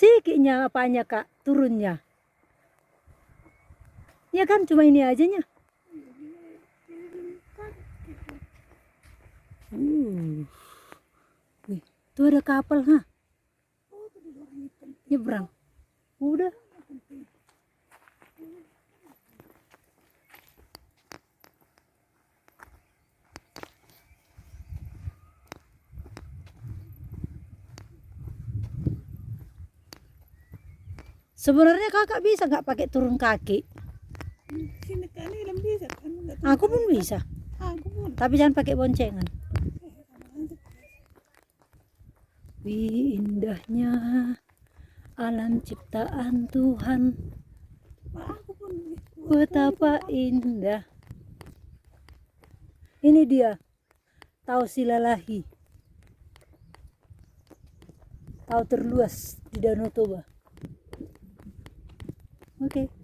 Sikitnya apanya Kak, turunnya. Ya kan cuma ini ajanya. Wih, tuh ada kapal ha. Nyebrang. Udah. Sebenarnya kakak bisa nggak pakai turun kaki? Sini kan ini bisa kan? Aku pun bisa. Aku pun. Tapi jangan pakai boncengan. Wih, indahnya alam ciptaan Tuhan. Aku pun. Betapa indah. Ini dia. Tahu Silalahi. Tahu terluas di Danau Toba. Oke.